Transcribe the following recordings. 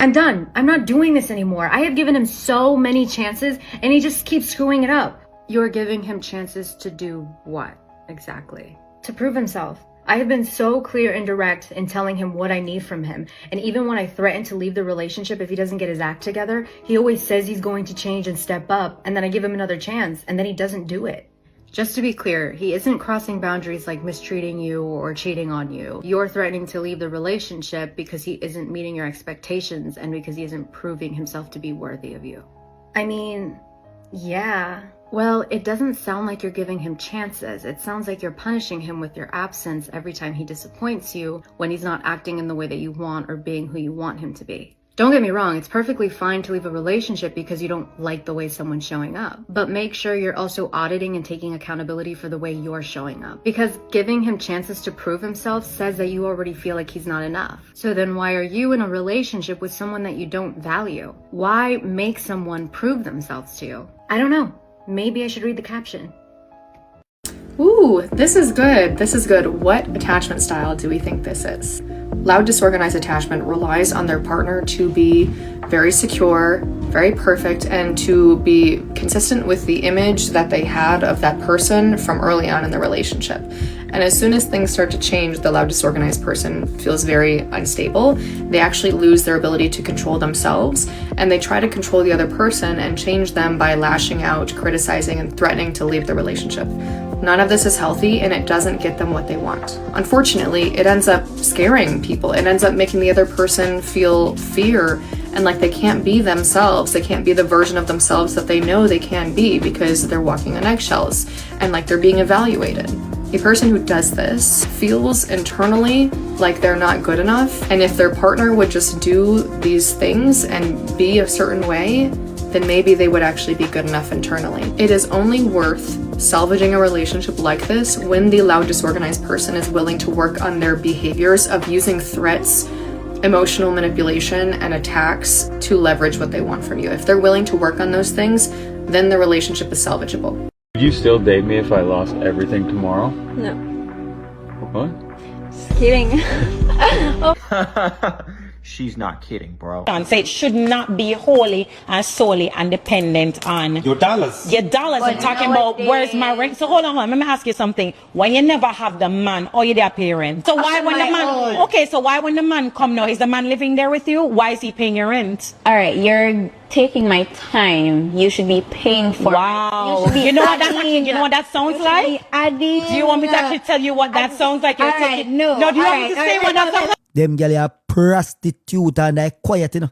I'm done. I'm not doing this anymore. I have given him so many chances and he just keeps screwing it up. You're giving him chances to do what exactly? To prove himself. I have been so clear and direct in telling him what I need from him. And even when I threaten to leave the relationship if he doesn't get his act together, he always says he's going to change and step up. And then I give him another chance and then he doesn't do it. Just to be clear, he isn't crossing boundaries like mistreating you or cheating on you. You're threatening to leave the relationship because he isn't meeting your expectations and because he isn't proving himself to be worthy of you. I mean, yeah. Well, it doesn't sound like you're giving him chances. It sounds like you're punishing him with your absence every time he disappoints you when he's not acting in the way that you want or being who you want him to be. Don't get me wrong, it's perfectly fine to leave a relationship because you don't like the way someone's showing up. But make sure you're also auditing and taking accountability for the way you're showing up. Because giving him chances to prove himself says that you already feel like he's not enough. So then why are you in a relationship with someone that you don't value? Why make someone prove themselves to you? I don't know. Maybe I should read the caption. Ooh, this is good. This is good. What attachment style do we think this is? Loud disorganized attachment relies on their partner to be very secure, very perfect, and to be consistent with the image that they had of that person from early on in the relationship. And as soon as things start to change, the loud disorganized person feels very unstable. They actually lose their ability to control themselves, and they try to control the other person and change them by lashing out, criticizing, and threatening to leave the relationship. None of this is healthy, and it doesn't get them what they want. Unfortunately, it ends up scaring people. It ends up making the other person feel fear and like they can't be themselves. They can't be the version of themselves that they know they can be because they're walking on eggshells and like they're being evaluated. A person who does this feels internally like they're not good enough, and if their partner would just do these things and be a certain way, then maybe they would actually be good enough internally. It is only worth salvaging a relationship like this when the loud disorganized person is willing to work on their behaviors of using threats, emotional manipulation, and attacks to leverage what they want from you. If they're willing to work on those things, then the relationship is salvageable. Would you still date me if I lost everything tomorrow? No. What? Just kidding. She's not kidding, bro. Say it should not be wholly and solely and dependent on Your dollars. your dollars. I'm talking about where's my rent. So hold on, let me ask you something. Why you never have the man or you their parent? So why when the man so why when the man come now, is the man living there with you? Why is he paying your rent? All right, you're taking my time. You should be paying for Wow. it. You know what that you know what that sounds like? Do you want me to actually tell you what that sounds like? You're taking, no, do you want me to say what that sounds like? Them girl are prostitute and they quiet, you know.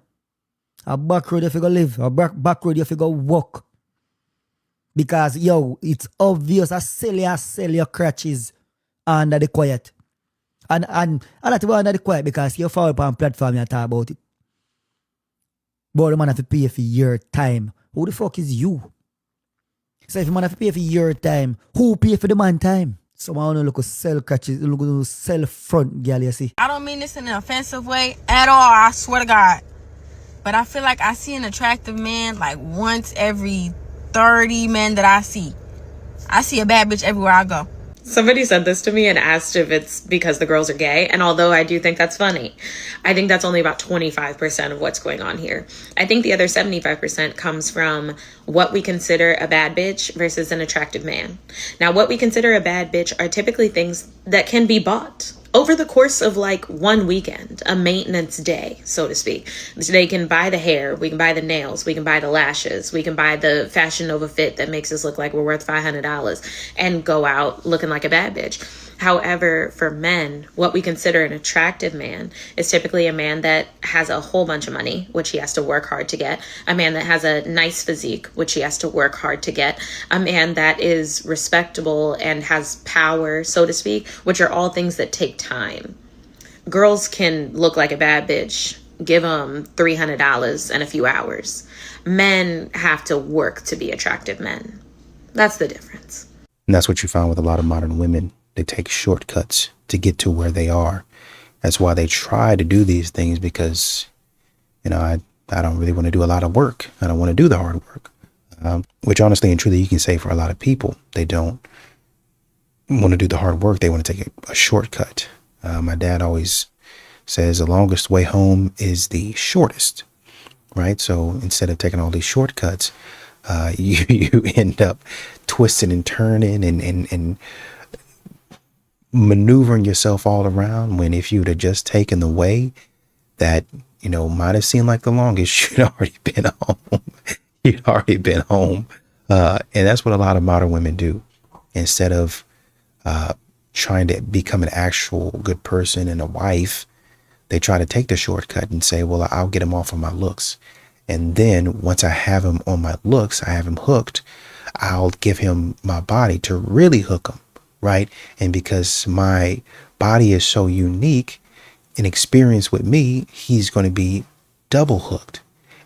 A back road you figure live, a back road you figure walk. Because, yo, it's obvious I sell your crutches under the quiet. And I like to go under the quiet because you fall upon platform you talk about it. But the man have to pay for your time. Who the fuck is you? So if the man have to pay for your time, who pay for the man time? Someone who look sell catches, look sell front girl, you see. I don't mean this in an offensive way at all, I swear to God. But I feel like I see an attractive man like once every 30 men that I see. I see a bad bitch everywhere I go. Somebody said this to me and asked if it's because the girls are gay. And although I do think that's funny, I think that's only about 25% of what's going on here. I think the other 75% comes from what we consider a bad bitch versus an attractive man. Now, what we consider a bad bitch are typically things that can be bought over the course of like one weekend, a maintenance day, so to speak. They can buy the hair, we can buy the nails, we can buy the lashes, we can buy the Fashion Nova fit that makes us look like we're worth $500 and go out looking like a bad bitch. However, for men, what we consider an attractive man is typically a man that has a whole bunch of money, which he has to work hard to get, a man that has a nice physique, which he has to work hard to get, a man that is respectable and has power, so to speak, which are all things that take time. Girls can look like a bad bitch, give them $300 in a few hours. Men have to work to be attractive men. That's the difference. And that's what you find with a lot of modern women. They take shortcuts to get to where they are. That's why they try to do these things because, you know, I don't really want to do a lot of work. I don't want to do the hard work, which honestly and truly you can say for a lot of people. They don't want to do the hard work. They want to take a shortcut. My dad always says the longest way home is the shortest, right? So instead of taking all these shortcuts, you end up twisting and turning and maneuvering yourself all around, when if you'd have just taken the way that, you know, might have seemed like the longest, you'd already been home. You'd already been home. And that's what a lot of modern women do. Instead of trying to become an actual good person and a wife, they try to take the shortcut and say, well, I'll get him off of my looks. And then once I have him on my looks, I have him hooked, I'll give him my body to really hook him, right? And because my body is so unique in experience with me, he's going to be double hooked.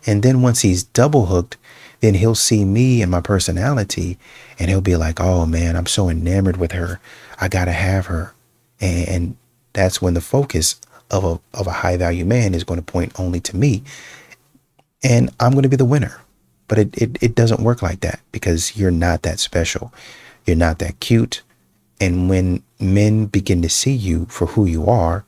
And then once he's double hooked, then he'll see me and my personality, and he'll be like, oh man, I'm so enamored with her. I got to have her. And that's when the focus of a high value man is going to point only to me. And I'm going to be the winner. But it doesn't work like that, because you're not that special. You're not that cute. And when men begin to see you for who you are,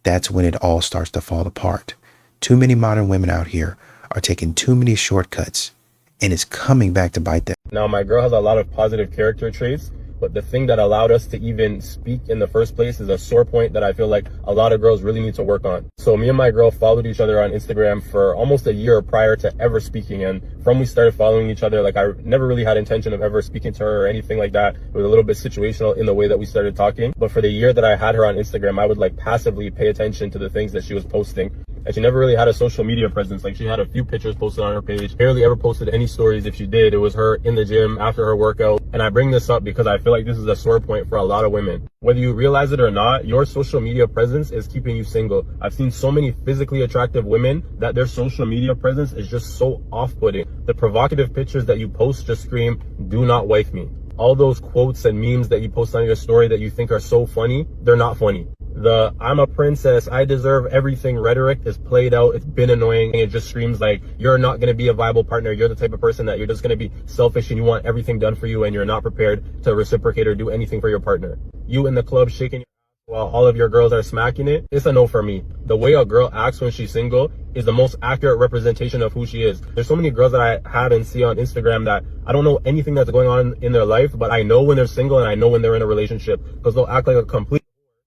that's when it all starts to fall apart. Too many modern women out here are taking too many shortcuts, and it's coming back to bite them. Now, my girl has a lot of positive character traits, but the thing that allowed us to even speak in the first place is a sore point that I feel like a lot of girls really need to work on. So me and my girl followed each other on Instagram for almost a year prior to ever speaking. And from we started following each other, like, I never really had intention of ever speaking to her or anything like that. It was a little bit situational in the way that we started talking. But for the year that I had her on Instagram, I would like passively pay attention to the things that she was posting. And she never really had a social media presence. Like, she had a few pictures posted on her page, barely ever posted any stories. If she did, it was her in the gym after her workout. And I bring this up because I feel like this is a sore point for a lot of women. Whether you realize it or not, your social media presence is keeping you single. I've seen so many physically attractive women that their social media presence is just so off-putting. The provocative pictures that you post just scream, do not wife me. All those quotes and memes that you post on your story that you think are so funny, they're not funny. The I'm a princess, I deserve everything rhetoric is played out. It's been annoying. It just screams like you're not going to be a viable partner. You're the type of person that you're just going to be selfish and you want everything done for you, and you're not prepared to reciprocate or do anything for your partner. You in the club shaking your while all of your girls are smacking it, it's a no for me. The way a girl acts when she's single is the most accurate representation of who she is. There's so many girls that I have and see on Instagram that I don't know anything that's going on in their life, but I know when they're single and I know when they're in a relationship, because they'll act like a complete,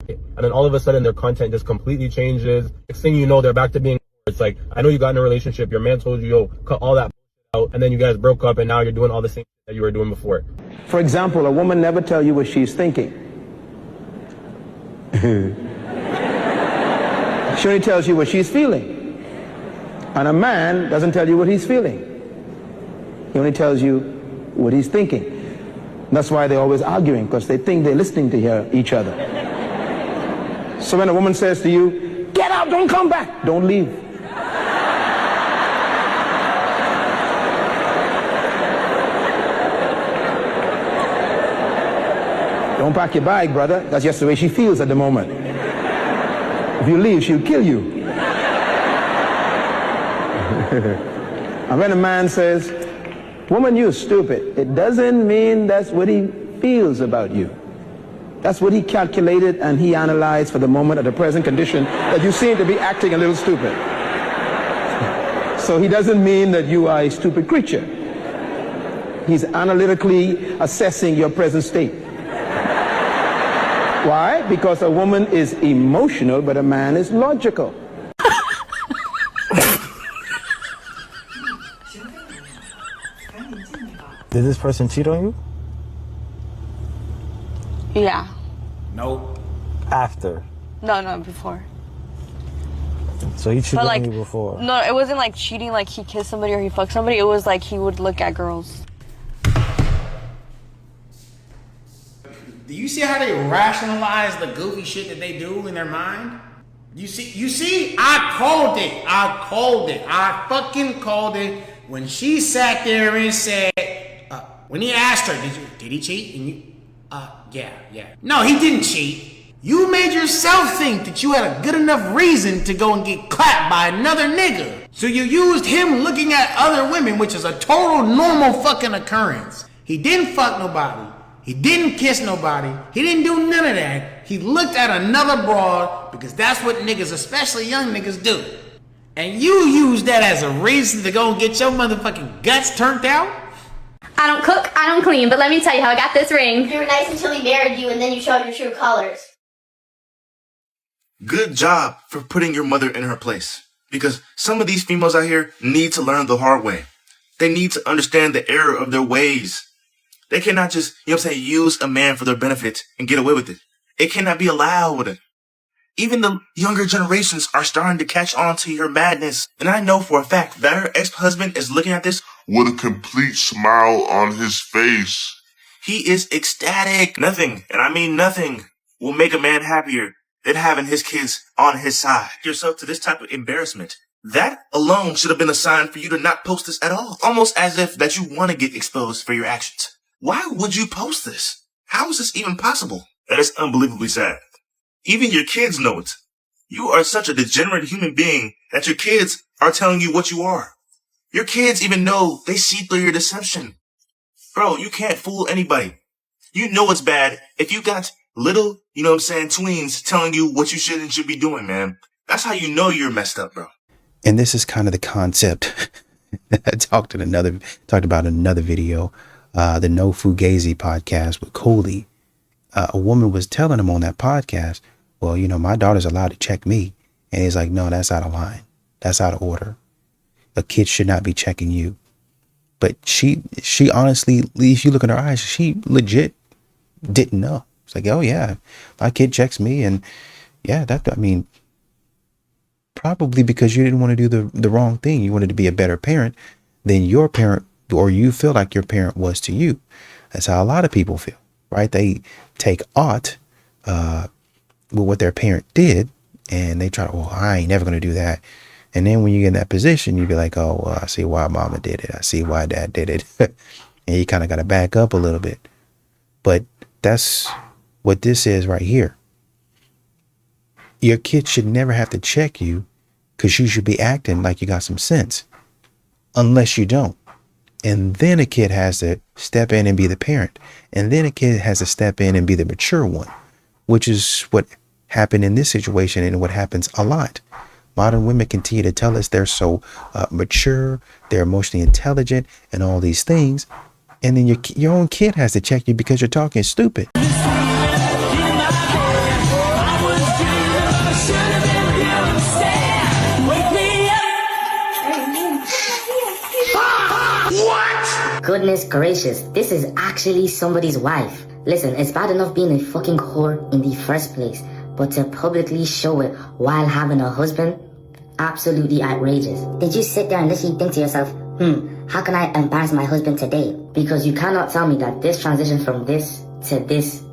and then all of a sudden their content just completely changes. Next thing you know, they're back to being, it's like, I know you got in a relationship, your man told you, yo, cut all that out, and then you guys broke up and now you're doing all the same that you were doing before. For example, a woman never tell you what she's thinking. She only tells you what she's feeling. And a man doesn't tell you what he's feeling. He only tells you what he's thinking. That's why they're always arguing, because they think they're listening to each other. So when a woman says to you, get out, don't come back, don't leave. Don't pack your bag, brother. That's just the way she feels at the moment. If you leave, she'll kill you. And when a man says, woman, you're stupid, it doesn't mean that's what he feels about you. That's what he calculated and he analyzed for the moment at the present condition that you seem to be acting a little stupid. So he doesn't mean that you are a stupid creature. He's analytically assessing your present state. Why? Because a woman is emotional, but a man is logical. Did this person cheat on you? Yeah. Nope. After. No, before. So he cheated But like, on you before? No, it wasn't like cheating like he kissed somebody or he fucked somebody. It was like he would look at girls. Do you see how they rationalize the goofy shit that they do in their mind? You see, I called it. I fucking called it when she sat there and said, when he asked her, did he cheat? And you, yeah. No, he didn't cheat. You made yourself think that you had a good enough reason to go and get clapped by another nigga. So you used him looking at other women, which is a total normal fucking occurrence. He didn't fuck nobody. He didn't kiss nobody. He didn't do none of that. He looked at another broad because that's what niggas, especially young niggas, do. And you use that as a reason to go and get your motherfucking guts turned out? I don't cook, I don't clean, but let me tell you how I got this ring. You were nice until he married you and then you showed your true colors. Good job for putting your mother in her place. Because some of these females out here need to learn the hard way. They need to understand the error of their ways. They cannot just, use a man for their benefit and get away with it. It cannot be allowed. Even the younger generations are starting to catch on to your madness. And I know for a fact that her ex-husband is looking at this with a complete smile on his face. He is ecstatic. Nothing, and I mean nothing, will make a man happier than having his kids on his side. Yourself to this type of embarrassment. That alone should have been a sign for you to not post this at all. Almost as if that you want to get exposed for your actions. Why would you post this? How is this even possible? That is unbelievably sad. Even your kids know it. You are such a degenerate human being that your kids are telling you what you are. Your kids even know they see through your deception. Bro, you can't fool anybody. You know it's bad if you got little, tweens telling you what you should and should be doing, man. That's how you know you're messed up, bro. And this is kind of the concept I talked about in another video, the No Fugazi podcast with Coley. A woman was telling him on that podcast, well, my daughter's allowed to check me. And he's like, no, that's out of line. That's out of order. A kid should not be checking you. But she honestly, if you look in her eyes, she legit didn't know. It's like, oh yeah, my kid checks me. And yeah, probably because you didn't want to do the wrong thing. You wanted to be a better parent than your parent, or you feel like your parent was to you. That's how a lot of people feel, right? They take aught with what their parent did, and they try to, I ain't never going to do that. And then when you get in that position, you be like, oh, well, I see why mama did it. I see why dad did it. And you kind of got to back up a little bit. But that's what this is right here. Your kid should never have to check you because you should be acting like you got some sense, unless you don't. And then a kid has to step in and be the parent. And then a kid has to step in and be the mature one, which is what happened in this situation and what happens a lot. Modern women continue to tell us they're so mature, they're emotionally intelligent, and all these things. And then your own kid has to check you because you're talking stupid. Goodness gracious, this is actually somebody's wife. Listen, it's bad enough being a fucking whore in the first place, but to publicly show it while having a husband, absolutely outrageous. Did you sit there and literally think to yourself, how can I embarrass my husband today? Because you cannot tell me that this transition from this to this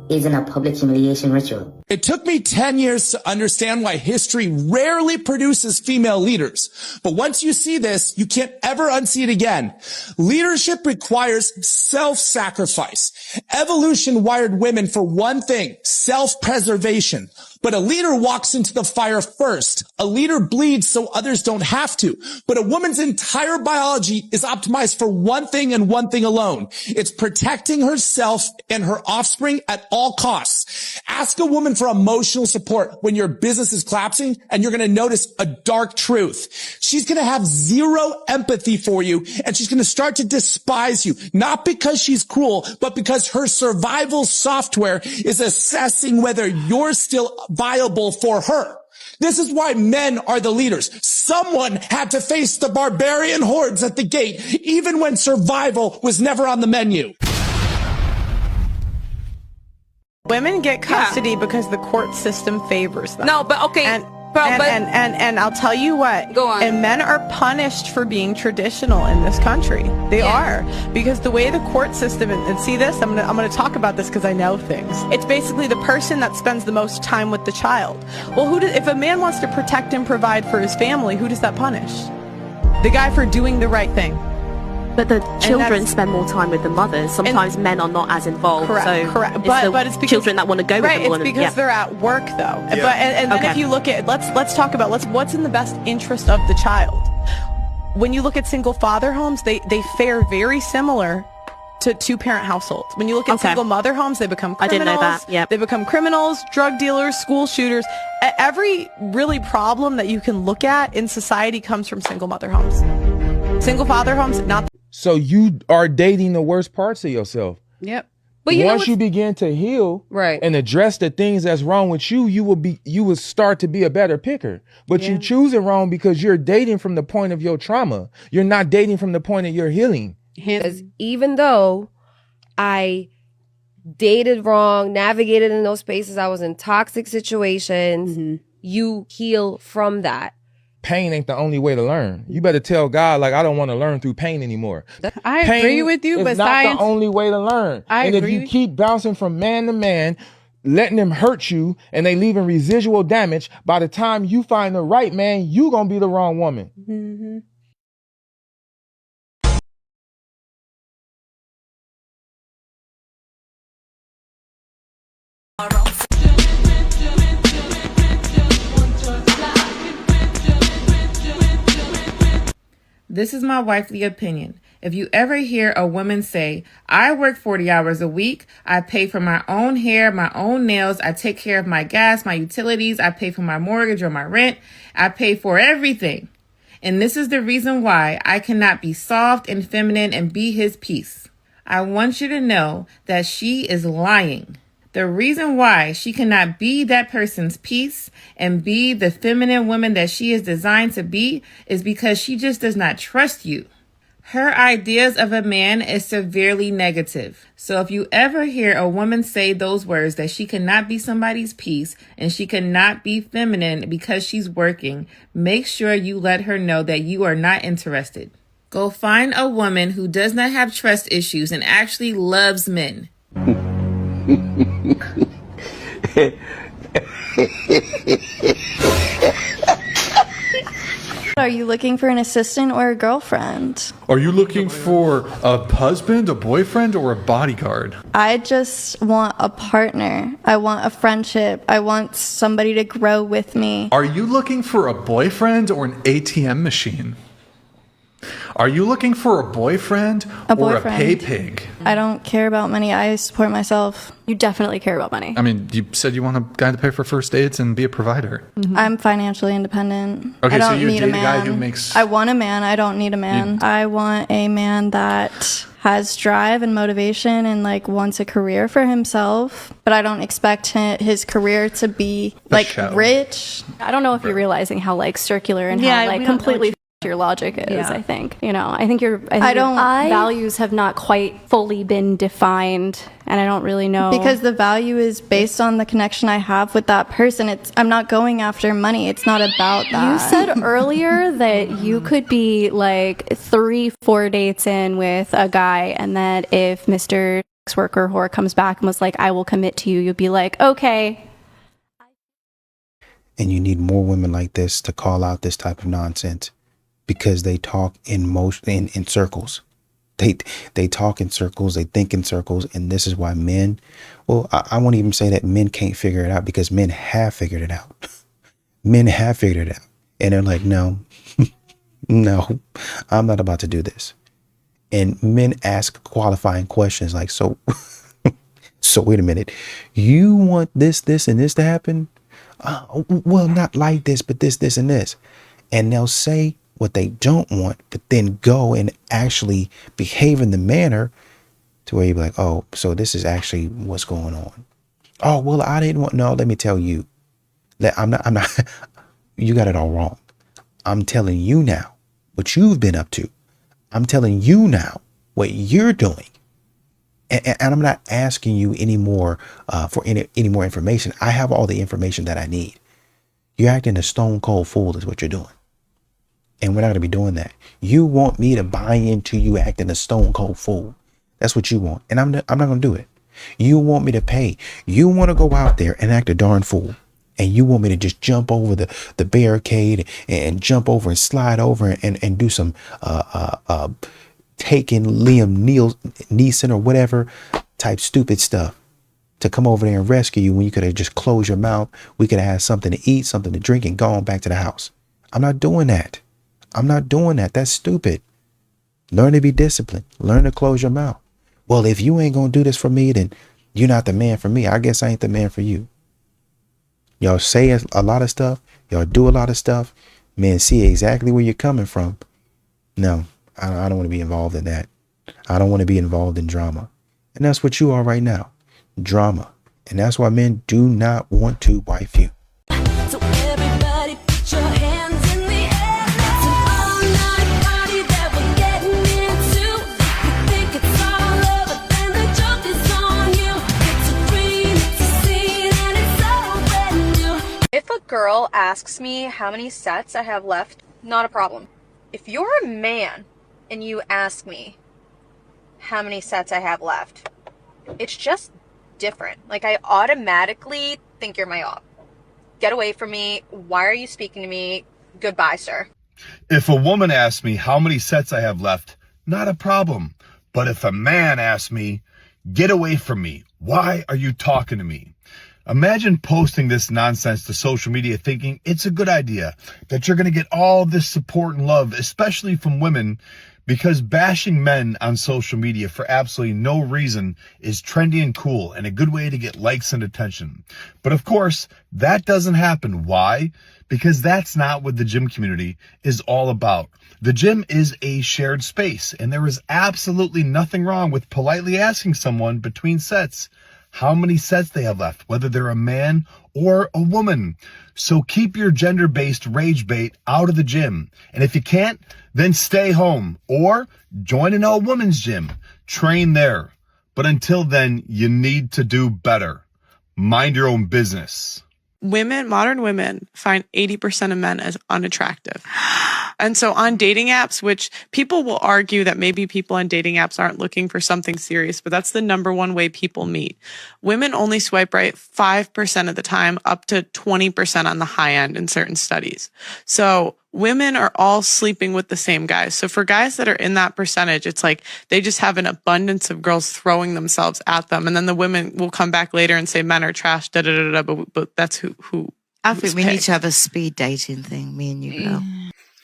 isn't a public humiliation ritual. It took me 10 years to understand why history rarely produces female leaders. But once you see this, you can't ever unsee it again. Leadership requires self-sacrifice. Evolution wired women for one thing, self-preservation. But a leader walks into the fire first. A leader bleeds so others don't have to. But a woman's entire biology is optimized for one thing and one thing alone. It's protecting herself and her offspring at all costs. Ask a woman for emotional support when your business is collapsing, and you're going to notice a dark truth. She's going to have zero empathy for you, and she's going to start to despise you, not because she's cruel, but because her survival software is assessing whether you're still viable for her. This is why men are the leaders. Someone had to face the barbarian hordes at the gate, even when survival was never on the menu. Women get custody because the court system favors them. No, but okay. And I'll tell you what. Go on. And men are punished for being traditional in this country. They are, because the way the court system and see this, I'm gonna talk about this because I know things. It's basically the person that spends the most time with the child. Well, if a man wants to protect and provide for his family, who does that punish? The guy for doing the right thing. But the children spend more time with the mothers. Sometimes men are not as involved. Correct. But it's because children that want to go with them. It's because they're at work though. Yeah. But and then if you look at let's talk about what's in the best interest of the child. When you look at single father homes, they fare very similar to two-parent households. When you look at Okay. single mother homes, they become I criminals. didn't know that. Yep. They become criminals, drug dealers, school shooters. Every really problem that you can look at in society comes from single mother homes. Single father homes, not. So you are dating the worst parts of yourself. Yep. But you Once you begin to heal and address the things that's wrong with you, you will start to be a better picker. But you choose it wrong because you're dating from the point of your trauma. You're not dating from the point of your healing. Because even though I dated wrong, navigated in those spaces, I was in toxic situations, you heal from that. Pain ain't the only way to learn. You better tell God, like, I don't want to learn through pain anymore. I Pain agree with you, is but not science. the only way to learn. And if you keep bouncing from man to man, letting them hurt you, and they leaving residual damage, by the time you find the right man, you gonna be the wrong woman. Mm-hmm. This is my wifely opinion. If you ever hear a woman say, I work 40 hours a week, I pay for my own hair, my own nails, I take care of my gas, my utilities, I pay for my mortgage or my rent, I pay for everything. And this is the reason why I cannot be soft and feminine and be his piece. I want you to know that she is lying. The reason why she cannot be that person's piece and be the feminine woman that she is designed to be is because she just does not trust you. Her ideas of a man is severely negative. So if you ever hear a woman say those words that she cannot be somebody's piece and she cannot be feminine because she's working, make sure you let her know that you are not interested. Go find a woman who does not have trust issues and actually loves men. Are you looking for an assistant or a girlfriend? Are you looking for a husband, a boyfriend, or a bodyguard? I just want a partner. I want a friendship. I want somebody to grow with me. Are you looking for a boyfriend or an ATM machine? Are you looking for a boyfriend or a pay pig? I don't care about money. I support myself. You definitely care about money. I mean, you said you want a guy to pay for first dates and be a provider. I'm financially independent. Okay, I don't so you need a date a guy man. who makes- I want a man. I don't need a man. I want a man that has drive and motivation and like wants a career for himself, but I don't expect his career to be like rich. I don't know if you're realizing how like circular and Yeah, how like we don't know completely what your logic is. Yeah. I think I think your I- values have not quite fully been defined, and I don't really know Because the value is based on the connection I have with that person. I'm not going after money. It's not about that. You said earlier that you could be like 3-4 dates in with a guy, and that if Mr. Worker whore comes back and was like, I will commit to you, you'd be like, okay. And you need more women like this to call out this type of nonsense, because they talk in circles. They talk in circles, they think in circles, and this is why men, well, I won't even say that men can't figure it out, because men have figured it out. Men have figured it out. And they're like, no, no, I'm not about to do this. And men ask qualifying questions like, so wait a minute, you want this, and this to happen? Well, not like this, but this, and this. And they'll say what they don't want, but then go and actually behave in the manner to where you be like, oh, so this is actually what's going on. Oh, well, I didn't want, no, let me tell you that I'm not, you got it all wrong. I'm telling you now what you've been up to. I'm telling you now what you're doing. And I'm not asking you anymore for any more information. I have all the information that I need. You're acting a stone cold fool is what you're doing. And we're not going to be doing that. You want me to buy into you acting a stone cold fool. That's what you want. And I'm not going to do it. You want me to pay. You want to go out there and act a darn fool. And you want me to just jump over the barricade and jump over and slide over and do some taking Liam Neeson or whatever type stupid stuff to come over there and rescue you when you could have just closed your mouth. We could have had something to eat, something to drink, and gone back to the house. I'm not doing that. I'm not doing that. That's stupid. Learn to be disciplined. Learn to close your mouth. well, if you ain't gonna do this for me, then you're not the man for me. I guess I ain't the man for you. Y'all say a lot of stuff. Y'all do a lot of stuff. Men see exactly where you're coming from. No, I don't want to be involved in that. I don't want to be involved in drama. And that's what you are right now. Drama. And that's why men do not want to wife you. So everybody put your hands in the air. It's an all-night party that we're getting into. You think it's all over, then the joke is on you. It's a dream, it's a scene, and it's all brand new. If a girl asks me how many sets I have left, not a problem. If you're a man and you ask me how many sets I have left, it's just different. Like, I automatically think you're my op. Get away from me. Why are you speaking to me? Goodbye, sir. If a woman asks me how many sets I have left, not a problem. But if a man asks me, get away from me. Why are you talking to me? Imagine posting this nonsense to social media thinking it's a good idea, that you're going to get all this support and love, especially from women, because bashing men on social media for absolutely no reason is trendy and cool and a good way to get likes and attention. But of course, that doesn't happen. Why? Because that's not what the gym community is all about. The gym is a shared space, and there is absolutely nothing wrong with politely asking someone between sets how many sets they have left, whether they're a man or a woman. So keep your gender-based rage bait out of the gym. And if you can't, then stay home or join an all-women's gym. Train there. But until then, you need to do better. Mind your own business. Modern women find 80% of men as unattractive. And so on dating apps, which people will argue that maybe people on dating apps aren't looking for something serious, but that's the number one way people meet. Women only swipe right 5% of the time, up to 20% on the high end in certain studies. So women are all sleeping with the same guys. So for guys that are in that percentage, it's like they just have an abundance of girls throwing themselves at them. And then the women will come back later and say men are trash, but that's who I think we need to have a speed dating thing, me and you, girl.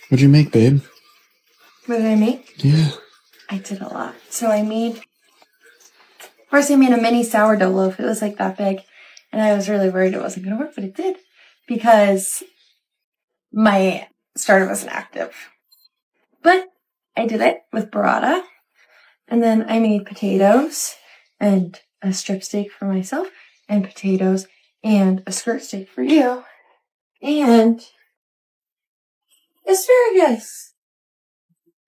What'd you make, babe? What did I make? Yeah. I did a lot. So I made a mini sourdough loaf. It was like that big. And I was really worried it wasn't going to work, but it did. Because my starter wasn't active. But I did it with burrata. And then I made potatoes and a strip steak for myself. And potatoes and a skirt steak for you. And asparagus.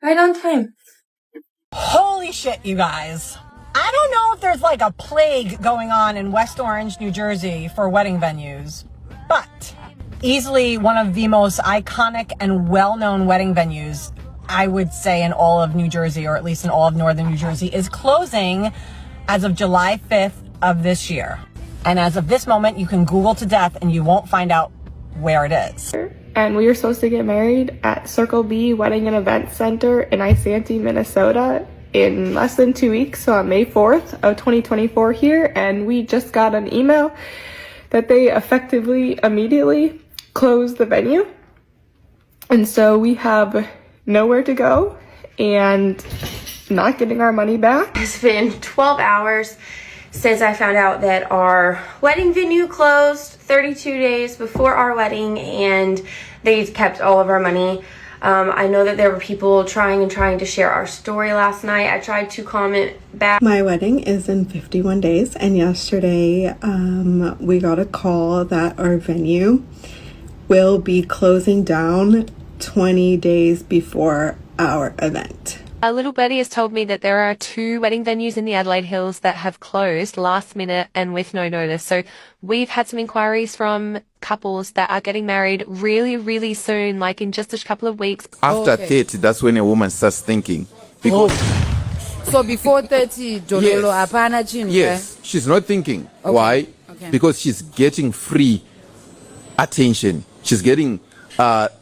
Right on time. Holy shit, you guys. I don't know if there's like a plague going on in West Orange, New Jersey for wedding venues, but easily one of the most iconic and well-known wedding venues, I would say, in all of New Jersey, or at least in all of northern New Jersey, is closing as of July 5th of this year. And as of this moment, you can Google to death and you won't find out where it is. And we were supposed to get married at Circle B Wedding and Event Center in Isanti, Minnesota in less than 2 weeks, so on May 4th of 2024 here. And we just got an email that they effectively immediately closed the venue. And so we have nowhere to go and not getting our money back. It's been 12 hours since I found out that our wedding venue closed 32 days before our wedding, and they kept all of our money. I know that there were people trying to share our story last night. I tried to comment back. My wedding is in 51 days, and yesterday we got a call that our venue will be closing down 20 days before our event. A little birdie has told me that there are 2 wedding venues in the Adelaide Hills that have closed last minute and with no notice. So we've had some inquiries from couples that are getting married really, really soon, like in just a couple of weeks. After 30, that's when a woman starts thinking. Because So before 30, Jololo, hapana chini. yes, she's not thinking. Okay. Why? Okay. Because she's getting free attention. She's getting,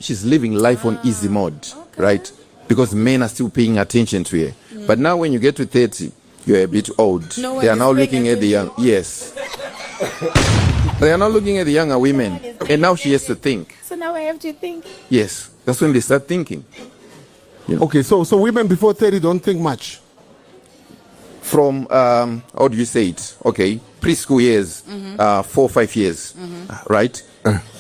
she's living life on easy mode, right? Because men are still paying attention to her. But now when you get to 30, you're a bit old. No one They are is now paying looking at the young, yes. They are now looking at the younger women. And now she has to think. So now I have to think. Yes, that's when they start thinking. Okay, so women before 30 don't think much. from how do you say it? Okay, preschool years, 4 or 5 years, right?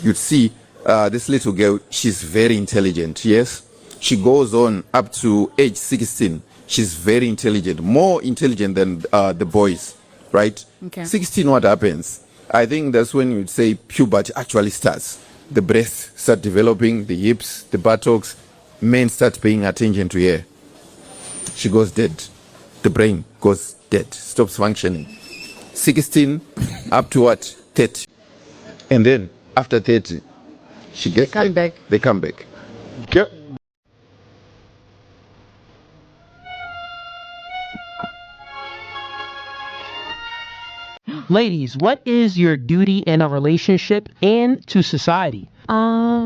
You'd see this little girl. She's very intelligent. Yes, she goes on up to age 16. She's very intelligent, more intelligent than the boys, right? Okay. 16, what happens? I think that's when you'd say puberty actually starts. The breasts start developing, the hips, the buttocks. Men start paying attention to her. She goes dead. The brain goes dead, stops functioning. 16 up to what? 30. And then after 30, she gets Come back. They come back. Ladies, what is your duty in a relationship and to society? I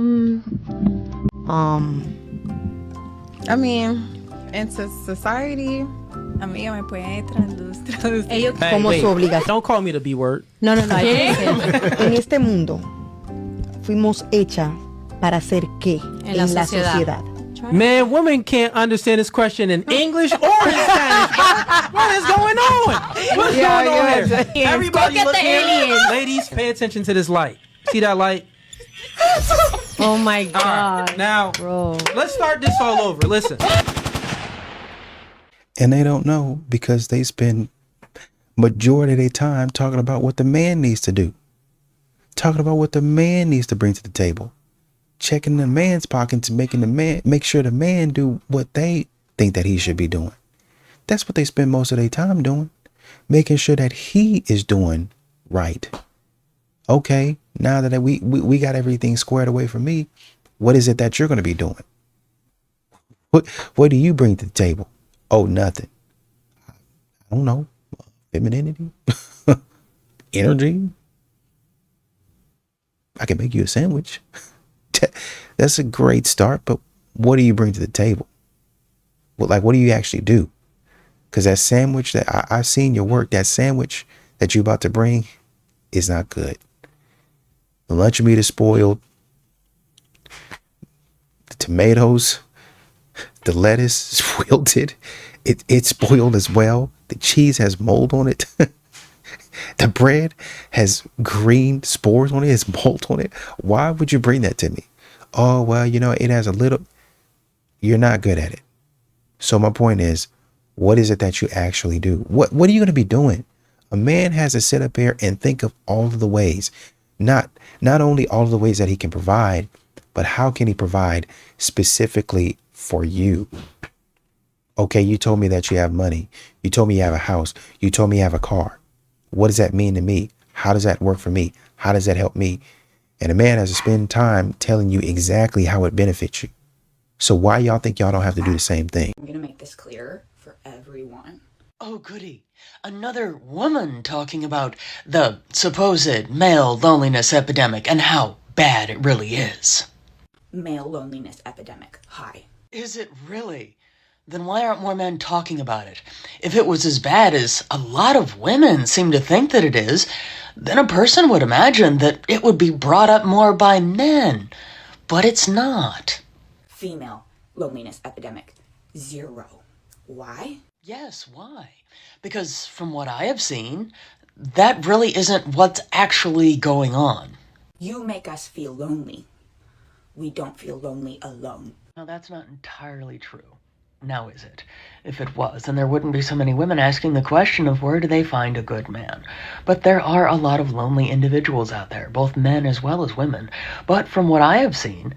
mean, into society, amiga, me pueden traducir. Como su obligación. Don't call me the B word. No. En este mundo fuimos hechas para hacer qué En la sociedad. Man, women can't understand this question in English or in Spanish. What is going on? What's going on here? Everybody Go get look the here. aliens. Ladies, pay attention to this light. See that light? Oh my All god. right, now, Bro. let's start this all over. Listen. And they don't know because they spend majority of their time talking about what the man needs to do. Talking about what the man needs to bring to the table. Checking the man's pockets and make sure the man do what they think that he should be doing. That's what they spend most of their time doing. Making sure that he is doing right. Okay, now that we got everything squared away for me, what is it that you're going to be doing? What do you bring to the table? Oh, nothing. I don't know. Femininity? Energy? I can make you a sandwich. That's a great start, but what do you bring to the table? What do you actually do? Because that sandwich that I've seen your work, that sandwich that you're about to bring is not good. The lunch meat is spoiled. The tomatoes, the lettuce is wilted. It's spoiled as well. The cheese has mold on it. The bread has green spores on it. It's mold on it. Why would you bring that to me? Oh, well, it has a little. You're not good at it. So my point is, what is it that you actually do? What are you going to be doing? A man has to sit up here and think of all of the ways, not only all of the ways that he can provide, but how can he provide specifically for you? Okay, you told me that you have money. You told me you have a house. You told me you have a car. What does that mean to me? How does that work for me? How does that help me? And a man has to spend time telling you exactly how it benefits you. So why y'all think y'all don't have to do the same thing? I'm going to make this clear for everyone. Oh, goody. Another woman talking about the supposed male loneliness epidemic and how bad it really is. Male loneliness epidemic. Hi. Is it really? Then why aren't more men talking about it? If it was as bad as a lot of women seem to think that it is, then a person would imagine that it would be brought up more by men. But it's not. Female loneliness epidemic. 0. Why? Yes, why? Because from what I have seen, that really isn't what's actually going on. You make us feel lonely. We don't feel lonely alone. No, that's not entirely true. Now is it? If it was, then there wouldn't be so many women asking the question of where do they find a good man. But there are a lot of lonely individuals out there, both men as well as women. But from what I have seen,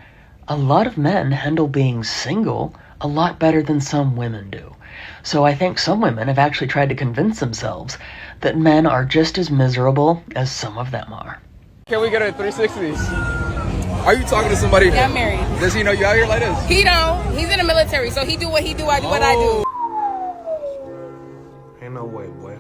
a lot of men handle being single a lot better than some women do. So I think some women have actually tried to convince themselves that men are just as miserable as some of them are. Can we get a 360? Are you talking to somebody? Yeah, I'm married. Does he know you out here like this? He don't. He's in the military, so he do what he do, I do what I do. Ain't no way, boy.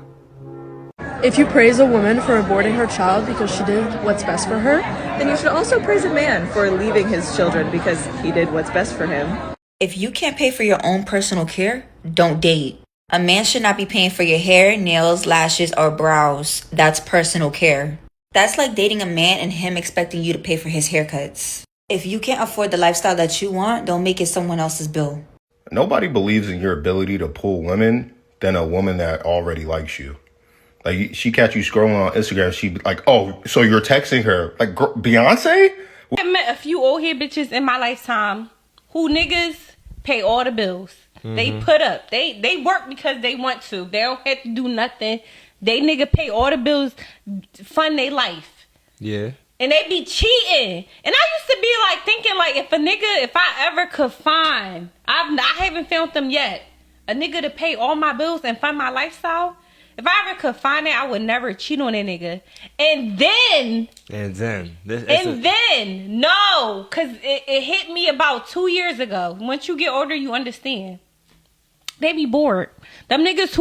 If you praise a woman for aborting her child because she did what's best for her, then you should also praise a man for leaving his children because he did what's best for him. If you can't pay for your own personal care, don't date. A man should not be paying for your hair, nails, lashes, or brows. That's personal care. That's like dating a man and him expecting you to pay for his haircuts. If you can't afford the lifestyle that you want, don't make it someone else's bill. Nobody believes in your ability to pull women than a woman that already likes you. Like, she catch you scrolling on Instagram, she be like, oh, so you're texting her. Like, Beyonce? I met a few old head bitches in my lifetime who niggas pay all the bills. They put up. They work because they want to. They don't have to do nothing. They nigga pay all the bills, fund their life. Yeah. And they be cheating. And I used to be like thinking like if I ever could find, I haven't found them yet, a nigga to pay all my bills and fund my lifestyle. If I ever could find it, I would never cheat on a nigga. And then, no, because it hit me about 2 years ago. Once you get older, you understand. They be bored. Them niggas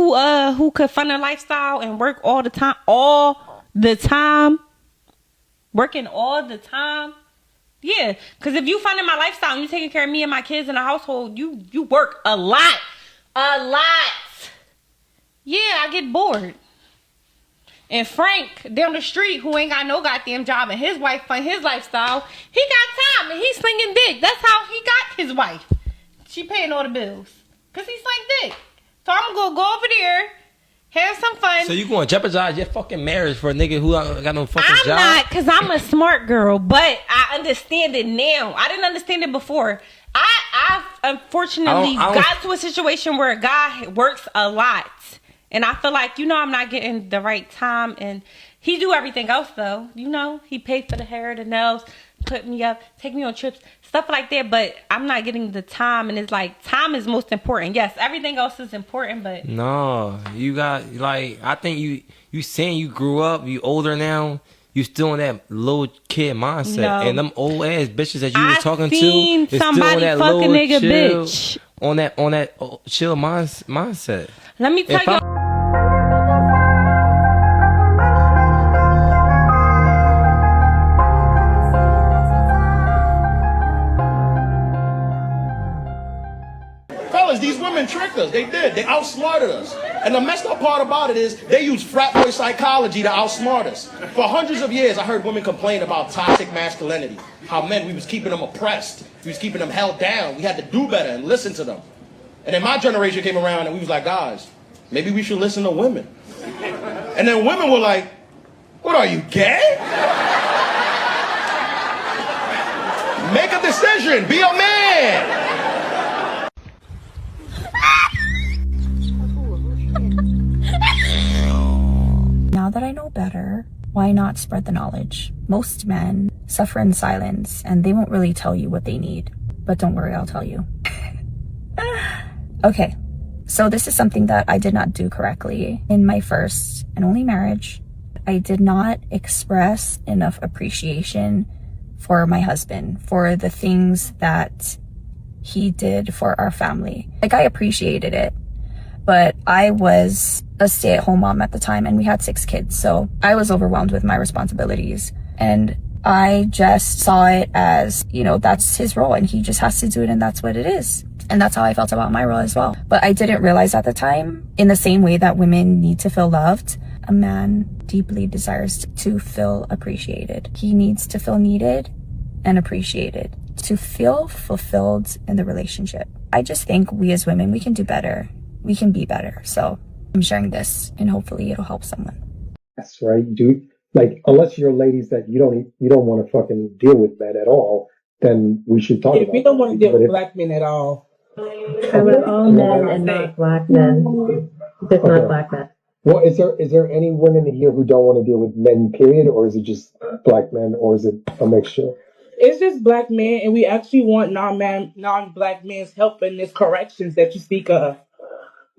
who could fund their lifestyle and work all the time, working all the time. Yeah, because if you funding my lifestyle and you taking care of me and my kids in the household, you work a lot. Yeah, I get bored. And Frank down the street, who ain't got no goddamn job, and his wife fund his lifestyle, he got time and he's slinging dick. That's how he got his wife. She paying all the bills because he sling dick. So I'm gonna go over there, have some fun. So you gonna jeopardize your fucking marriage for a nigga who got no fucking job? I'm not, because I'm a smart girl, but I understand it now. I didn't understand it before. I unfortunately got to a situation where a guy works a lot. And I feel like, I'm not getting the right time. And he do everything else, though. He paid for the hair, the nails, put me up, take me on trips, stuff like that. But I'm not getting the time. And it's like, time is most important. Yes, everything else is important, but... No, you got, I think you saying you grew up, you older now, you still in that little kid mindset. No. And them old ass bitches that you was talking to, seen is still on somebody that fuck a little nigga chill, bitch. on that chill mindset. Let me tell you... These women tricked us. They did. They outsmarted us. And the messed up part about it is they use frat boy psychology to outsmart us. For hundreds of years, I heard women complain about toxic masculinity. How we was keeping them oppressed. We was keeping them held down. We had to do better and listen to them. And then my generation came around and we was like, guys, maybe we should listen to women. And then women were like, what are you, gay? Make a decision. Be a man. Now that I know better, why not spread the knowledge? Most men suffer in silence and they won't really tell you what they need. But don't worry, I'll tell you. Okay, so this is something that I did not do correctly in my first and only marriage. I did not express enough appreciation for my husband, for the things that he did for our family. Like, I appreciated it. But I was a stay-at-home mom at the time and we had 6 kids. So I was overwhelmed with my responsibilities. And I just saw it as, that's his role and he just has to do it and that's what it is. And that's how I felt about my role as well. But I didn't realize at the time, in the same way that women need to feel loved, a man deeply desires to feel appreciated. He needs to feel needed and appreciated, to feel fulfilled in the relationship. I just think we as women, we can do better. We can be better. So I'm sharing this and hopefully it'll help someone. That's right. Unless you're ladies that you don't want to fucking deal with men at all, then we should talk about it. If you don't want to deal with black men at all. I with all men and not black men. Just not black men. Well, is there any women here who don't want to deal with men, period? Or is it just black men, or is it a mixture? It's just black men, and we actually want non-black men's help in these corrections that you speak of.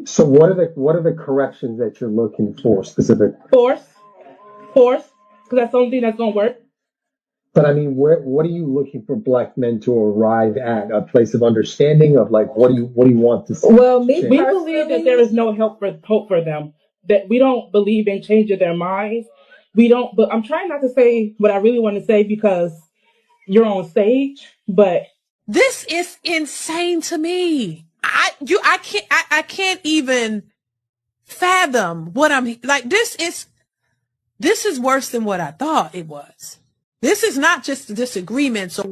So what are the corrections that you're looking for specific? Force, because that's the only thing that's gonna work. But I mean, what are you looking for black men to arrive at? A place of understanding of what do you want to see? Well, we believe that there is no hope for them. That we don't believe in changing their minds. We don't. But I'm trying not to say what I really want to say because you're on stage. But this is insane to me. I can't even fathom what I'm like. This is worse than what I thought it was. This is not just disagreements or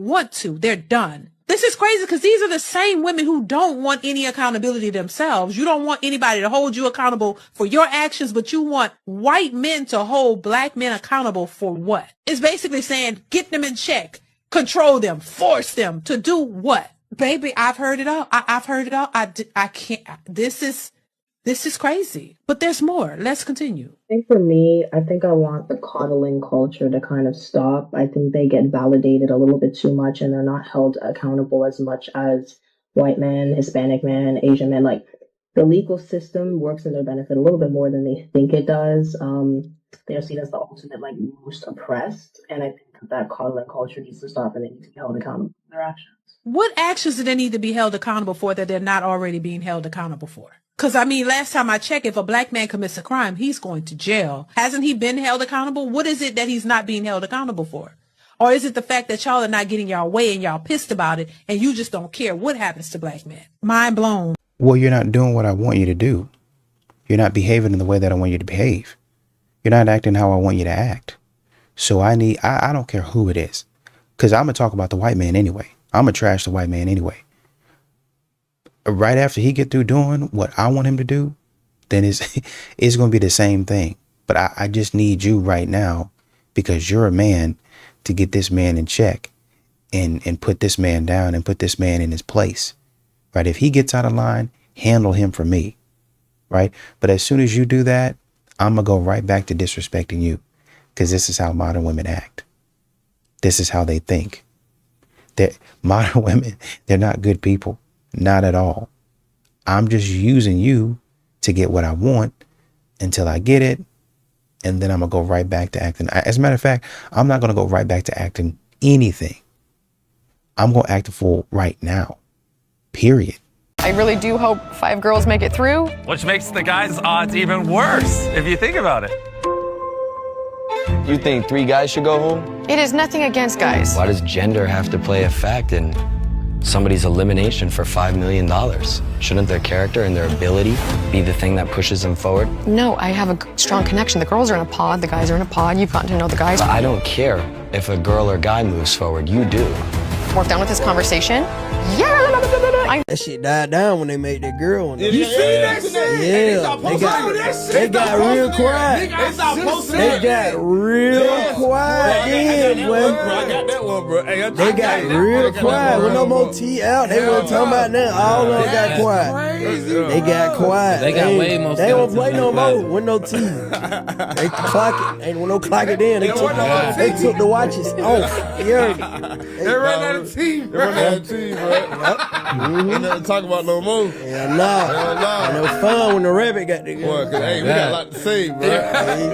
they're done. This is crazy because these are the same women who don't want any accountability themselves. You don't want anybody to hold you accountable for your actions, but you want white men to hold black men accountable for what? It's basically saying, get them in check, control them, force them to do what? Baby, I've heard it all. I've heard it all. I can't. This is crazy. But there's more. Let's continue. I think for me, I think I want the coddling culture to kind of stop. I think they get validated a little bit too much and they're not held accountable as much as white men, Hispanic men, Asian men. Like the legal system works in their benefit a little bit more than they think it does. They're seen as the ultimate, like most oppressed. And I think that coddling culture needs to stop and they need to be held accountable for their actions. What actions do they need to be held accountable for that they're not already being held accountable for? Because, I mean, last time I checked, if a black man commits a crime, he's going to jail. Hasn't he been held accountable? What is it that he's not being held accountable for? Or is it the fact that y'all are not getting y'all way and y'all pissed about it and you just don't care what happens to black men? Mind blown. Well, you're not doing what I want you to do. You're not behaving in the way that I want you to behave. You're not acting how I want you to act. So I don't care who it is. Because I'm going to talk about the white man anyway. I'm going to trash the white man anyway. Right after he get through doing what I want him to do, then it's going to be the same thing. But I just need you right now, because you're a man, to get this man in check and put this man down and put this man in his place. Right? If he gets out of line, handle him for me. Right? But as soon as you do that, I'm going to go right back to disrespecting you, because this is how modern women act. This is how they think. Modern women, they're not good people. Not at all. I'm just using you to get what I want until I get it. And then I'm going to go right back to acting. As a matter of fact, I'm not going to go right back to acting anything. I'm going to act a fool right now. Period. I really do hope 5 girls make it through. Which makes the guys' odds even worse, if you think about it. You think 3 guys should go home? It is nothing against guys. Why does gender have to play a fact in somebody's elimination for $5 million? Shouldn't their character and their ability be the thing that pushes them forward? No, I have a strong connection. The girls are in a pod, the guys are in a pod. You've gotten to know the guys. But I don't care if a girl or guy moves forward. You do. We're done with this conversation. Yeah. That shit died down when they made that girl on it. You see that shit? Yeah, they got real quiet. They got real quiet then, boy. I got that one, bro. They got real quiet. With no more tea out, they weren't talking about that. All of them got quiet. They got quiet. They got way more. They don't play no more with no tea. They clock it. Ain't no clock it in. They took the watches off. You heard me? They run out of tea. They run out of tea, bro. Ain't nothing to talk about no more. Hell nah. And it was fun when the rabbit got the boy, cause hey, we got a lot to say, bro. We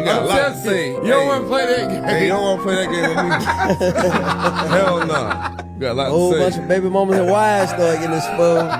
got a lot to say. You don't want to play that game. Hey, you don't want to play that game with me. Hell nah. We got a lot to say. Whole bunch of baby mamas and wives start getting exposed.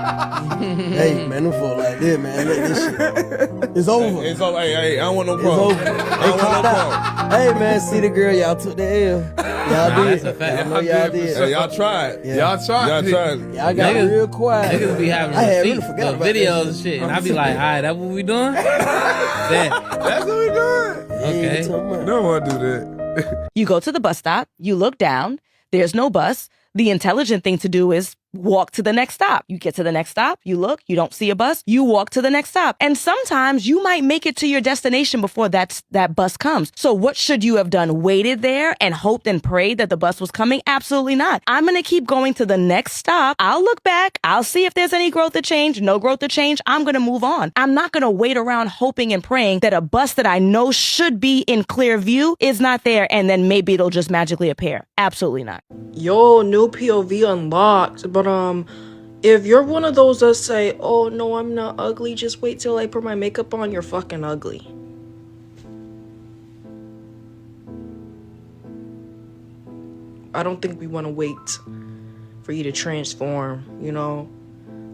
Hey, man, them folk like this, man. Let this shit. It's over. It's over. Hey, I don't want no problem. It's over. I don't want no problem. Hey, man, see the girl, y'all took the L. Y'all did. I know y'all did. Hey, y'all tried. Yeah. Y'all tried. Y'all got real quiet. Niggas be having receipts of videos and shit, and I be like, all right, that's what we doing? That's what we doing. Okay. Don't want to do that. You go to the bus stop, you look down, there's no bus. The intelligent thing to do is walk to the next stop. You get to the next stop, you look, you don't see a bus, you walk to the next stop. And sometimes you might make it to your destination before that bus comes. So what should you have done? Waited there and hoped and prayed that the bus was coming? Absolutely not. I'm going to keep going to the next stop. I'll look back. I'll see if there's any growth or change. No growth or change. I'm going to move on. I'm not going to wait around hoping and praying that a bus that I know should be in clear view is not there and then maybe it'll just magically appear. Absolutely not. Yo, new POV unlocked. But if you're one of those that say, oh no, I'm not ugly, just wait till I put my makeup on, you're fucking ugly. I don't think we want to wait for you to transform, you know?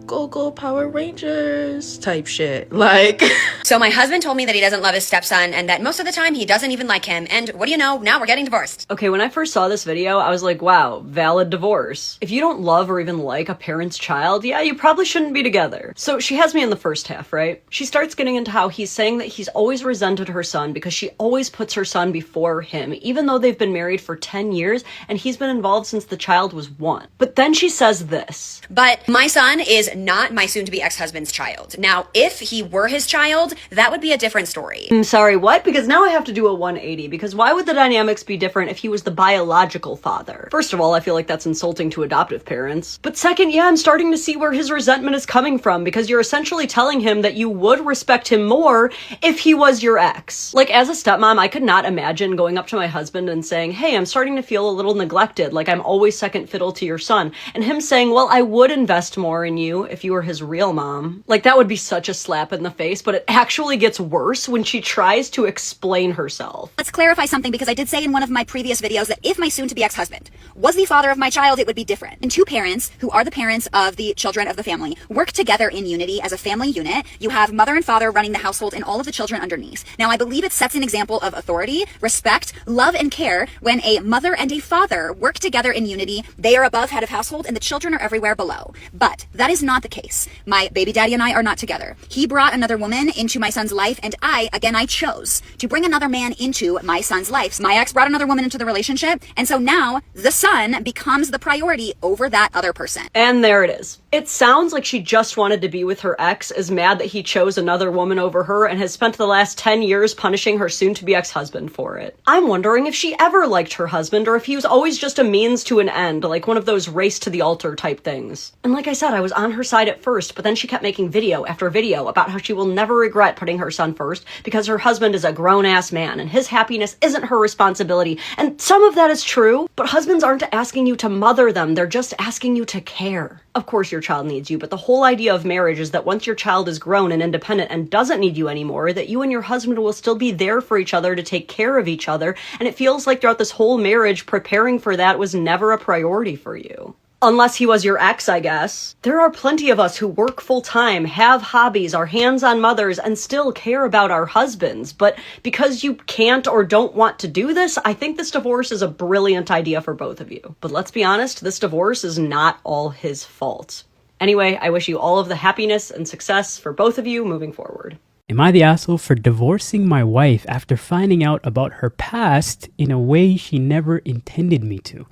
go Power Rangers type shit. Like, So my husband told me that he doesn't love his stepson and that most of the time he doesn't even like him. And what do you know? Now we're getting divorced. Okay, when I first saw this video, I was like, wow, valid divorce. If you don't love or even like a parent's child, yeah, you probably shouldn't be together. So she has me in the first half, right? She starts getting into how he's saying that he's always resented her son because she always puts her son before him, even though they've been married for 10 years and he's been involved since the child was 1. But then she says this. But my son is not my soon-to-be ex-husband's child. Now, if he were his child, that would be a different story. I'm sorry, what? Because now I have to do a 180, because why would the dynamics be different if he was the biological father? First of all, I feel like that's insulting to adoptive parents. But second, yeah, I'm starting to see where his resentment is coming from, because you're essentially telling him that you would respect him more if he was your ex. Like, as a stepmom, I could not imagine going up to my husband and saying, hey, I'm starting to feel a little neglected, like I'm always second fiddle to your son, and him saying, well, I would invest more in you if you were his real mom. Like, that would be such a slap in the face, but it actually gets worse when she tries to explain herself. Let's clarify something, because I did say in one of my previous videos that if my soon-to-be ex-husband was the father of my child, it would be different. And two parents, who are the parents of the children of the family, work together in unity as a family unit. You have mother and father running the household and all of the children underneath. Now, I believe it sets an example of authority, respect, love, and care when a mother and a father work together in unity. They are above head of household and the children are everywhere below. But that is not the case. My baby daddy and I are not together. He brought another woman into my son's life, and I chose to bring another man into my son's life. My ex brought another woman into the relationship, and so now the son becomes the priority over that other person. And there it is. It sounds like she just wanted to be with her ex, is mad that he chose another woman over her, and has spent the last 10 years punishing her soon-to-be ex-husband for it. I'm wondering if she ever liked her husband, or if he was always just a means to an end, like one of those race to the altar type things. And like I said, I was on her side at first, but then she kept making video after video about how she will never regret putting her son first because her husband is a grown-ass man and his happiness isn't her responsibility. And some of that is true, but husbands aren't asking you to mother them, they're just asking you to care. Of course your child needs you, but the whole idea of marriage is that once your child is grown and independent and doesn't need you anymore, that you and your husband will still be there for each other to take care of each other, and it feels like throughout this whole marriage, preparing for that was never a priority for you. Unless he was your ex, I guess. There are plenty of us who work full-time, have hobbies, are hands-on mothers, and still care about our husbands. But because you can't or don't want to do this, I think this divorce is a brilliant idea for both of you. But let's be honest, this divorce is not all his fault. Anyway, I wish you all of the happiness and success for both of you moving forward. Am I the asshole for divorcing my wife after finding out about her past in a way she never intended me to?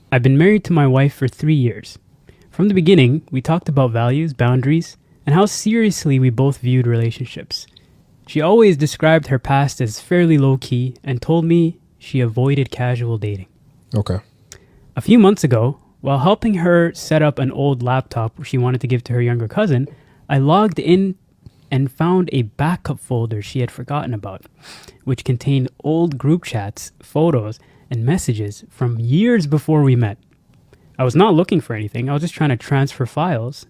I've been married to my wife for 3 years. From the beginning, we talked about values, boundaries, and how seriously we both viewed relationships. She always described her past as fairly low-key and told me she avoided casual dating. Okay. A few months ago, while helping her set up an old laptop she wanted to give to her younger cousin, I logged in and found a backup folder she had forgotten about, which contained old group chats, photos, and messages from years before we met. I was not looking for anything, I was just trying to transfer files,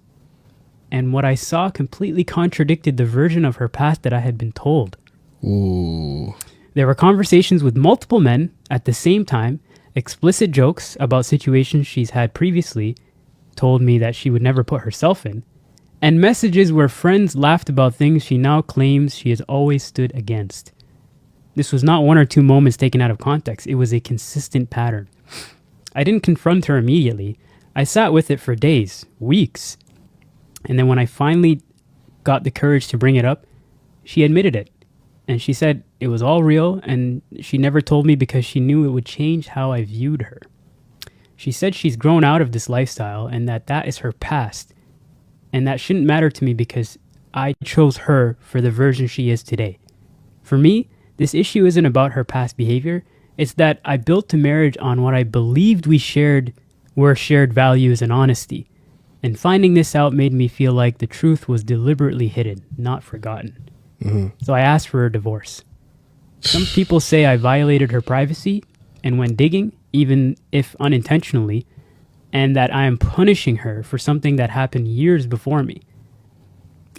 and what I saw completely contradicted the version of her past that I had been told. Ooh. There were conversations with multiple men at the same time, explicit jokes about situations she's had previously, told me that she would never put herself in, and messages where friends laughed about things she now claims she has always stood against. This was not one or two moments taken out of context. It was a consistent pattern. I didn't confront her immediately. I sat with it for days, weeks. And then when I finally got the courage to bring it up, she admitted it. And she said it was all real and she never told me because she knew it would change how I viewed her. She said she's grown out of this lifestyle and that is her past. And that shouldn't matter to me because I chose her for the version she is today. For me, this issue isn't about her past behavior. It's that I built a marriage on what I believed were shared values and honesty. And finding this out made me feel like the truth was deliberately hidden, not forgotten. So I asked for a divorce. Some people say I violated her privacy and went digging, even if unintentionally, and that I am punishing her for something that happened years before me.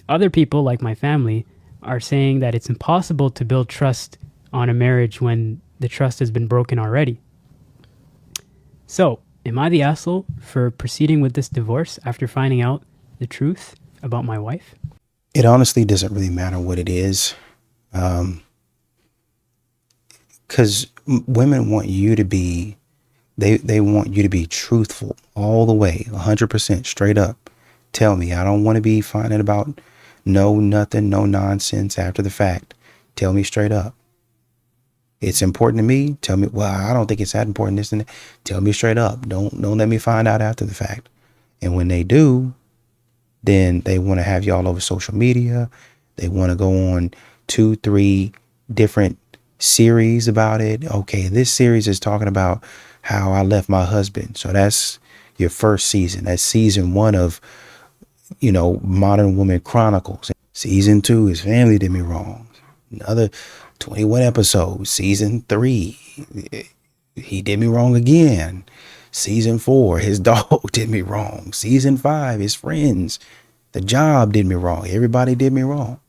Other people, like my family, are saying that it's impossible to build trust on a marriage when the trust has been broken already. So, Am I the asshole for proceeding with this divorce after finding out the truth about my wife? It honestly doesn't really matter what it is. Because women want you to be, they want you to be truthful all the way, 100% straight up. Tell me, I don't want to be finding about nothing, no nonsense after the fact. Tell me straight up. It's important to me. Tell me, well, I don't think it's that important. This and that. Tell me straight up. Don't let me find out after the fact. And when they do, then they want to have you all over social media. They want to go on 2-3 different series about it. Okay, this series is talking about how I left my husband. So that's your first season. That's season 1 of, Modern Woman Chronicles. Season 2 is Family Did Me Wrong. Another 21 episodes. Season 3, He Did Me Wrong Again. Season 4, His Dog Did Me Wrong. Season 5, His Friends. The Job Did Me Wrong. Everybody did me wrong.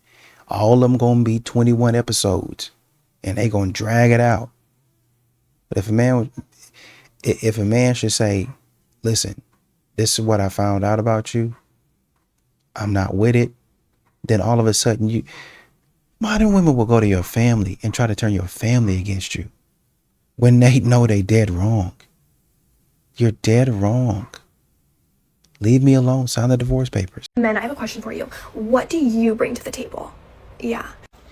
All of them gonna be 21 episodes, and they gonna drag it out. But if a man should say, listen, this is what I found out about you, I'm not with it, then all of a sudden modern women will go to your family and try to turn your family against you when they know they dead wrong. You're dead wrong. Leave me alone. Sign the divorce papers. Men, I have a question for you. What do you bring to the table? Yeah.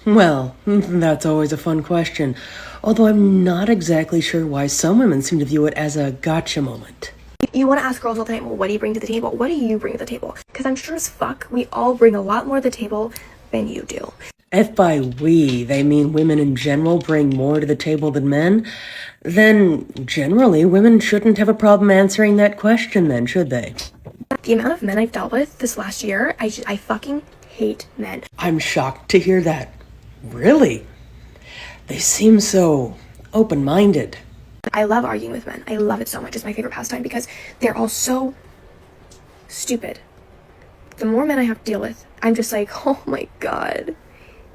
Well, that's always a fun question. Although I'm not exactly sure why some women seem to view it as a gotcha moment. You want to ask girls all the time, well, what do you bring to the table? What do you bring to the table? Because I'm sure as fuck we all bring a lot more to the table than you do. If by we they mean women in general bring more to the table than men, then generally women shouldn't have a problem answering that question then, should they? The amount of men I've dealt with this last year, I fucking hate men. I'm shocked to hear that. Really? They seem so open-minded. I love arguing with men. I love it so much. It's my favorite pastime because they're all so stupid. The more men I have to deal with, I'm just like, oh my god,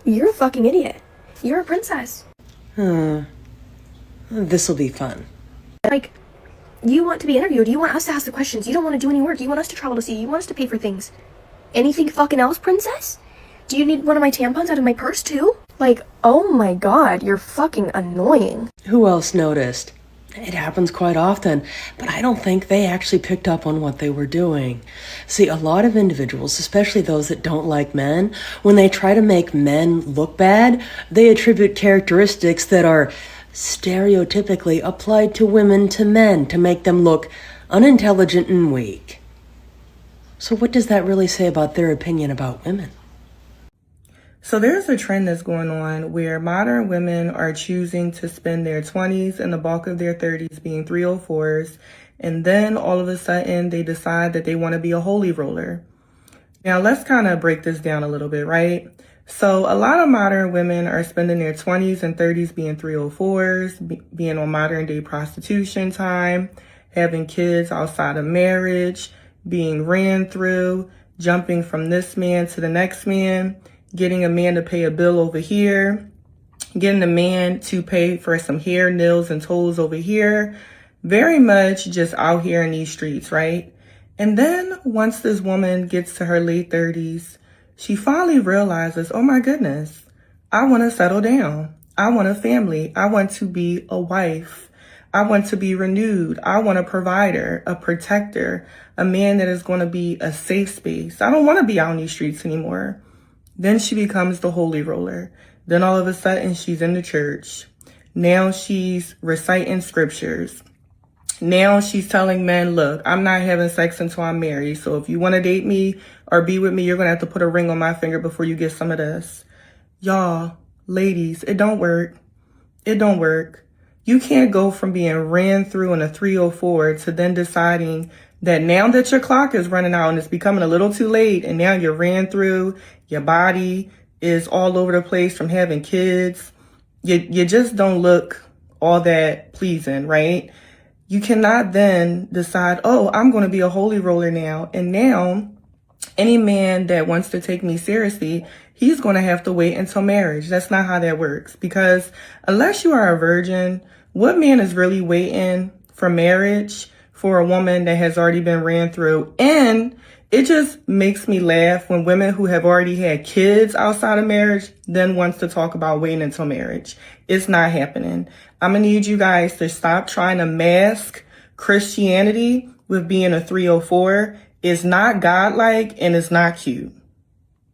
you're a fucking idiot. You're a princess. This'll be fun. Like, you want to be interviewed. You want us to ask the questions. You don't want to do any work. You want us to travel to see. You want us to pay for things. Anything fucking else, princess? Do you need one of my tampons out of my purse too? Like, oh my god, you're fucking annoying. Who else noticed? It happens quite often, but I don't think they actually picked up on what they were doing. See, a lot of individuals, especially those that don't like men, when they try to make men look bad, they attribute characteristics that are stereotypically applied to women to men to make them look unintelligent and weak. So what does that really say about their opinion about women? So there's a trend that's going on where modern women are choosing to spend their 20s and the bulk of their 30s being 304s, and then all of a sudden they decide that they want to be a holy roller. Now let's kind of break this down a little bit, right? So a lot of modern women are spending their 20s and 30s being 304s, being on modern day prostitution time, having kids outside of marriage, being ran through, jumping from this man to the next man, getting a man to pay a bill over here, getting a man to pay for some hair, nails, and toes over here. Very much just out here in these streets, right? And then once this woman gets to her late 30s, she finally realizes, oh my goodness, I want to settle down. I want a family. I want to be a wife. I want to be renewed. I want a provider, a protector, a man that is going to be a safe space. I don't want to be out in these streets anymore. Then she becomes the holy roller. Then all of a sudden she's in the church. Now she's reciting scriptures. Now she's telling men, look, I'm not having sex until I'm married. So if you want to date me or be with me, you're going to have to put a ring on my finger before you get some of this. Y'all, ladies, it don't work. It don't work. You can't go from being ran through in a 304 to then deciding that now that your clock is running out and it's becoming a little too late and now you're ran through, your body is all over the place from having kids. You just don't look all that pleasing, right? You cannot then decide, oh, I'm going to be a holy roller now. And now any man that wants to take me seriously, he's going to have to wait until marriage. That's not how that works. Because unless you are a virgin, what man is really waiting for marriage for a woman that has already been ran through. And it just makes me laugh when women who have already had kids outside of marriage then wants to talk about waiting until marriage. It's not happening. I'm gonna need you guys to stop trying to mask Christianity with being a 304. It's not godlike and it's not cute.